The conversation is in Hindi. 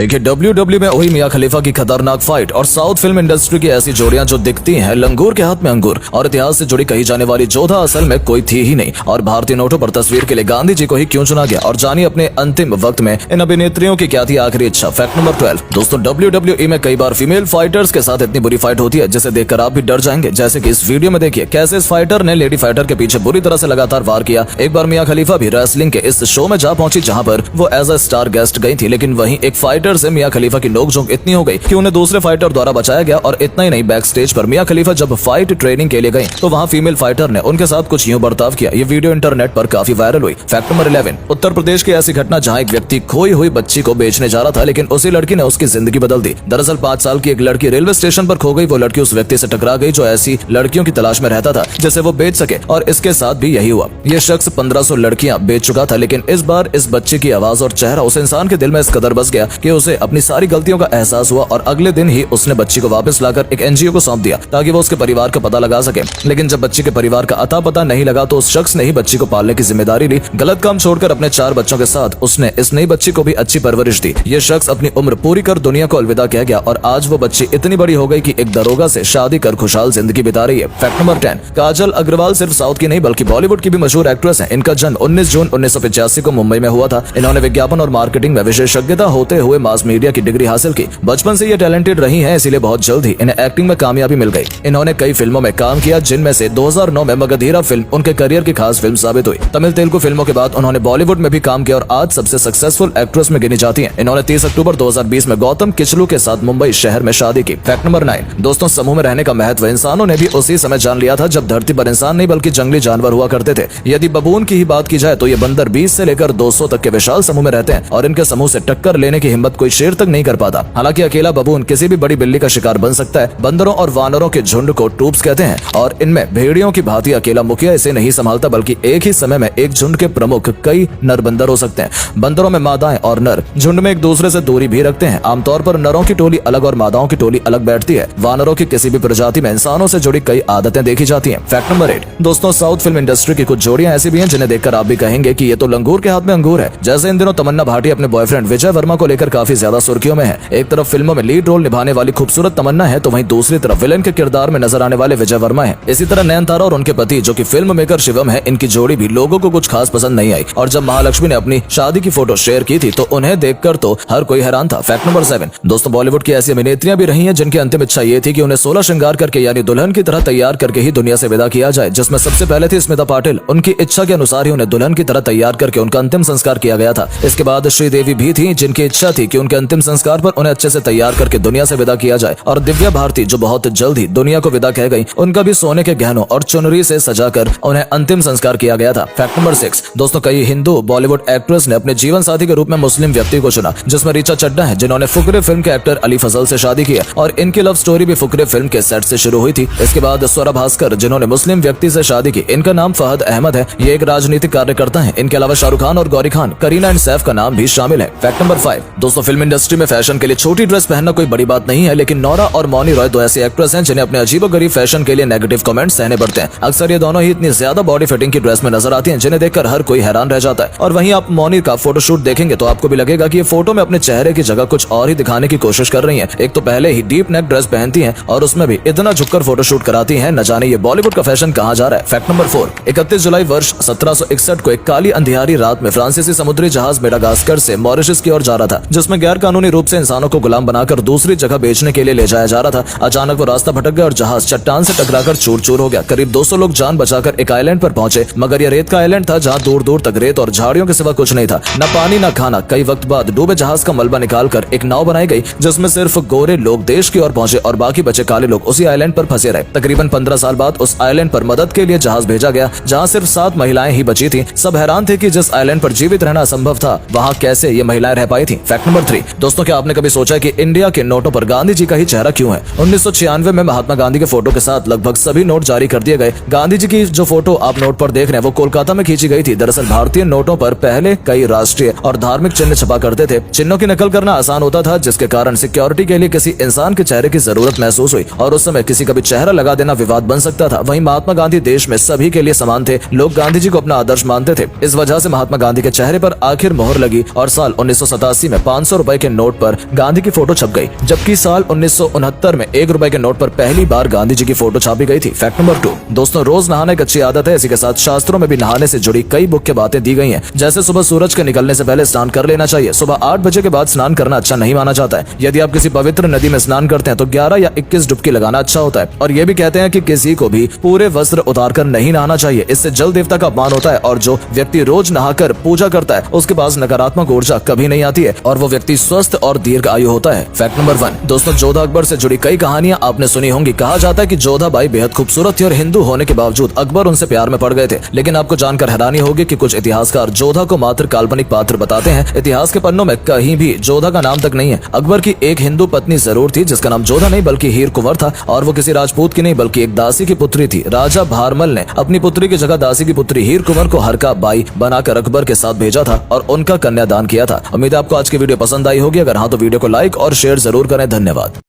देखिए WWE में वही मियां खलीफा की खतरनाक फाइट और साउथ फिल्म इंडस्ट्री की ऐसी जोड़ियां जो दिखती हैं लंगूर के हाथ में अंगूर और इतिहास से जुड़ी कही जाने वाली जोधा असल में कोई थी ही नहीं और भारतीय नोटों पर तस्वीर के लिए गांधी जी को ही क्यों चुना गया और जानिए अपने अंतिम वक्त में इन अभिनेत्रियों की क्या थी आखिरी इच्छा। फैक्ट नंबर 12 दोस्तों, WWE में कई बार फीमेल फाइटर्स के साथ इतनी बुरी फाइट होती है जिसे देखकर आप भी डर जाएंगे। जैसे कि इस वीडियो में देखिए कैसे इस फाइटर ने लेडी फाइटर के पीछे बुरी तरह से लगातार वार किया। एक बार मियां खलीफा भी रेसलिंग के इस शो में जा पहुंची जहां पर वो एज अ स्टार गेस्ट गई थी, लेकिन वहीं एक फाइटर से मियां खलीफा की नोकझोंक इतनी हो गई कि उन्हें दूसरे फाइटर द्वारा बचाया गया। और इतना ही नहीं, बैक स्टेज पर मियां खलीफा जब फाइट ट्रेनिंग के लिए गई तो वहां फीमेल फाइटर ने उनके साथ कुछ यूं बर्ताव किया। ये वीडियो इंटरनेट पर काफी वायरल हुई। फैक्ट नंबर 11 उत्तर प्रदेश की ऐसी घटना जहां एक व्यक्ति खोई हुई बच्ची को बेचने जा रहा था, लेकिन उसी लड़की ने उसकी जिंदगी बदल दी। दरअसल 5 साल की एक लड़की रेलवे स्टेशन पर खो गई। वो लड़की उस व्यक्ति से टकरा गई जो ऐसी लड़कियों की तलाश में रहता था जिसे वो बेच सके, और इसके साथ भी यही हुआ। ये शख्स 1500 लड़कियां बेच चुका था, लेकिन इस बार इस बच्चे की आवाज और चेहरा उस इंसान के दिल में इस कदर बस गया कि उसे अपनी सारी गलतियों का एहसास हुआ और अगले दिन ही उसने बच्ची को वापस लाकर एक एनजीओ को सौंप दिया ताकि वो उसके परिवार का पता लगा सके। लेकिन जब बच्ची के परिवार का अता पता नहीं लगा तो उस शख्स ने ही बच्ची को पालने की जिम्मेदारी ली। गलत काम छोड़कर अपने 4 बच्चों के साथ उसने इस नई बच्ची को भी अच्छी परवरिश दी। ये शख्स अपनी उम्र पूरी कर दुनिया को अलविदा कह गया और आज वो बच्ची इतनी बड़ी हो गई कि एक दरोगा से शादी कर खुशहाल जिंदगी बिता रही है। फैक्ट नंबर 10 काजल अग्रवाल सिर्फ साउथ की नहीं बल्कि बॉलीवुड की भी मशहूर एक्ट्रेस है। इनका जन्म 19 जून 1985 को मुंबई में हुआ था। इन्होंने विज्ञापन और मार्केटिंग में विशेषज्ञता होते हुए मास मीडिया की डिग्री हासिल की। बचपन से ये टैलेंटेड रही हैं, इसीलिए बहुत जल्द ही इन्हें एक्टिंग में कामयाबी मिल गई। इन्होंने कई फिल्मों में काम किया, जिनमें से 2009 में मगधीरा फिल्म उनके करियर की खास फिल्म साबित हुई। तमिल तेलुगु फिल्मों के बाद उन्होंने बॉलीवुड में भी काम किया और आज सबसे सक्सेसफुल एक्ट्रेस में गिनी जाती हैं। इन्होंने 30 अक्टूबर 2020 में गौतम किचलू के साथ मुंबई शहर में शादी की। फैक्ट नंबर 9 दोस्तों, समूह में रहने का महत्व इंसानों ने भी उसी समय जान लिया था जब धरती पर इंसान नहीं बल्कि जंगली जानवर हुआ करते थे। यदि बबून की ही बात की जाए तो ये बंदर 20 से लेकर 200 तक के विशाल समूह में रहते हैं और इनके समूह से टक्कर लेने की हिम्मत कोई शेर तक नहीं कर पाता। हालांकि अकेला बबून किसी भी बड़ी बिल्ली का शिकार बन सकता है। बंदरों और वानरों के झुंड को ट्रूप्स कहते हैं और इनमें भेड़ियों की भांति अकेला मुखिया इसे नहीं संभालता, बल्कि एक ही समय में एक झुंड के प्रमुख कई नर बंदर हो सकते हैं। बंदरों में मादाएं और नर झुंड में एक दूसरे से दूरी भी रखते हैं। आमतौर पर नरों की टोली अलग और मादाओं की टोली अलग बैठती है। वानरों की किसी भी प्रजाति में इंसानों से जुड़ी कई आदतें देखी जाती हैं। फैक्ट नंबर 8 दोस्तों, साउथ फिल्म इंडस्ट्री की कुछ जोड़ियां ऐसी भी हैं जिन्हें देखकर आप भी कहेंगे कि ये तो लंगूर के हाथ में अंगूर है। जैसे इन दिनों तमन्ना भाटिया अपने बॉयफ्रेंड विजय वर्मा को लेकर काफी ज्यादा सुर्खियों में है। एक तरफ फिल्मों में लीड रोल निभाने वाली खूबसूरत तमन्ना है तो वहीं दूसरी तरफ विलेन के किरदार में नजर आने वाले विजय वर्मा है। इसी तरह नयनतारा और उनके पति जो कि फिल्म मेकर शिवम है, इनकी जोड़ी भी लोगों को कुछ खास पसंद नहीं आई और जब महालक्ष्मी ने अपनी शादी की फोटो शेयर की थी तो उन्हें देखकर तो हर कोई हैरान था। फैक्ट नंबर 7 दोस्तों, बॉलीवुड की ऐसी अभिनेत्रियां भी रही हैं जिनकी अंतिम इच्छा ये थी कि उन्हें 16 श्रृंगार करके यानी दुल्हन की तरह तैयार करके ही दुनिया से विदा किया जाए, जिसमें सबसे पहले थी स्मिता पाटिल। उनकी इच्छा के अनुसार ही उन्हें दुल्हन की तरह तैयार करके उनका अंतिम संस्कार किया गया था। इसके बाद श्रीदेवी भी थी जिनकी इच्छा थी कि उनके अंतिम संस्कार पर उन्हें अच्छे से तैयार करके दुनिया से विदा किया जाए, और दिव्या भारती जो बहुत जल्द ही दुनिया को विदा कह गई, उनका भी सोने के गहनों और चुनरी से सजाकर उन्हें अंतिम संस्कार किया गया था। फैक्ट नंबर 6 दोस्तों, कई हिंदू बॉलीवुड एक्ट्रेस ने अपने जीवन साथी के रूप में मुस्लिम व्यक्ति को चुना, जिसमें ऋचा चड्ढा है जिन्होंने फुकरे फिल्म के एक्टर अली फजल से शादी की है और इनकी लव स्टोरी भी फुकरे फिल्म के सेट से शुरू हुई थी। इसके बाद स्वरा भास्कर जिन्होंने मुस्लिम व्यक्ति से शादी की, इनका नाम फहद अहमद है। ये एक राजनीतिक कार्यकर्ता है। इनके अलावा शाहरुख खान और गौरी खान, करीना एंड सैफ का नाम भी शामिल है। फैक्ट नंबर 5 दोस्तों, फिल्म इंडस्ट्री में फैशन के लिए छोटी ड्रेस पहनना कोई बड़ी बात नहीं है, लेकिन नोरा और मौनी रॉय दो ऐसी एक्ट्रेस हैं जिन्हें अपने अजीबोगरीब फैशन के लिए नेगेटिव कमेंट्स सहने पड़ते हैं। अक्सर ये दोनों ही इतनी ज्यादा बॉडी फिटिंग की ड्रेस में नजर आती हैं जिन्हें देखकर हर कोई हैरान रह जाता है। और वहीं आप मौनी का फोटोशूट देखेंगे तो आपको भी लगेगा कि ये फोटो में अपने चेहरे की जगह कुछ और ही दिखाने की कोशिश कर रही हैं। एक तो पहले ही डीप नेक ड्रेस पहनती हैं और उसमें भी इतना झुककर फोटोशूट कराती हैं, न जाने ये बॉलीवुड का फैशन कहां जा रहा है। फैक्ट नंबर 4 31 जुलाई वर्ष 1761 को एक काली अंधियारी रात में फ्रांसीसी समुद्री जहाज मेडागास्कर से मॉरिशस की ओर जा रहा था, जिसमें गैर कानूनी रूप से इंसानों को गुलाम बनाकर दूसरी जगह बेचने के लिए ले जाया जा रहा था। अचानक वो रास्ता भटक गया और जहाज चट्टान से टकराकर चूर चूर हो गया। करीब 200 लोग जान बचाकर एक आइलैंड पर पहुंचे, मगर यह रेत का आइलैंड था जहां दूर दूर तक रेत और झाड़ियों के सिवा कुछ नहीं था, न पानी न खाना। कई वक्त बाद डूबे जहाज का मलबा निकालकर एक नाव बनाई गई जिसमें सिर्फ गोरे लोग देश की ओर पहुंचे और बाकी बचे काले लोग उसी आइलैंड पर फंसे रहे। तकरीबन 15 साल बाद उस आइलैंड पर मदद के लिए जहाज भेजा गया जहां सिर्फ 7 महिलाएं ही बची थी। सब हैरान थे कि जिस आइलैंड पर जीवित रहना असंभव था वहां कैसे ये महिलाएं रह पाई थी। फैक्ट नंबर 3 दोस्तों, क्या आपने कभी सोचा कि इंडिया के नोटों पर गांधी जी का ही चेहरा क्यों है? 1996 में महात्मा गांधी के फोटो के साथ लगभग सभी नोट जारी कर दिए गए। गांधी जी की जो फोटो आप नोट पर देख रहे हैं वो कोलकाता में खींची गई थी। दरअसल भारतीय नोटों पर पहले कई राष्ट्रीय और धार्मिक चिन्ह छपा करते थे। चिन्हों की नकल करना आसान होता था, जिसके कारण सिक्योरिटी के लिए किसी इंसान के चेहरे की जरूरत महसूस हुई और उस समय किसी का भी चेहरा लगा देना विवाद बन सकता था। वहीं महात्मा गांधी देश में सभी के लिए समान थे। लोग गांधी जी को अपना आदर्श मानते थे। इस वजह से महात्मा गांधी के चेहरे पर आखिर मोहर लगी और साल 1987 में 500 500 रुपए के नोट पर गांधी की फोटो छप गई, जबकि साल 1969 में 1 रुपए के नोट पर पहली बार गांधी जी की फोटो छापी गई थी। फैक्ट नंबर 2, दोस्तों रोज नहाना एक अच्छी आदत है। इसी के साथ शास्त्रों में भी नहाने से जुड़ी कई मुख्य बातें दी गई हैं, जैसे सुबह सूरज के निकलने से पहले स्नान कर लेना चाहिए। सुबह 8 बजे के बाद स्नान करना अच्छा नहीं माना जाता है। यदि आप किसी पवित्र नदी में स्नान करते हैं तो 11 या 21 डुबकी लगाना अच्छा होता है। और ये भी कहते हैं कि किसी को भी पूरे वस्त्र उतारकर नहीं नहाना चाहिए, इससे जल देवता का अपमान होता है और जो व्यक्ति रोज नहाकर पूजा करता है उसके पास नकारात्मक ऊर्जा कभी नहीं आती है और वो व्यक्ति स्वस्थ और दीर्घ आयु होता है। फैक्ट नंबर 1, दोस्तों जोधा अकबर से जुड़ी कई कहानियां आपने सुनी होंगी। कहा जाता है कि जोधा बाई बेहद खूबसूरत थी और हिंदू होने के बावजूद अकबर उनसे प्यार में पड़ गए थे। लेकिन आपको जानकर हैरानी होगी कि कुछ इतिहासकार जोधा को मात्र काल्पनिक पात्र बताते हैं। इतिहास के पन्नों में कहीं भी जोधा का नाम तक नहीं है। अकबर की एक हिंदू पत्नी जरूर थी जिसका नाम जोधा नहीं बल्कि हीर कुंवर था, और वो किसी राजपूत की नहीं बल्कि एक दासी की पुत्री थी। राजा भारमल ने अपनी पुत्री की जगह दासी की पुत्री हीर कुंवर को हरका बाई बनाकर अकबर के साथ भेजा था और उनका कन्यादान किया था। उम्मीद है आपको आज की वीडियो पसंद आई होगी। अगर हाँ तो वीडियो को लाइक और शेयर जरूर करें। धन्यवाद।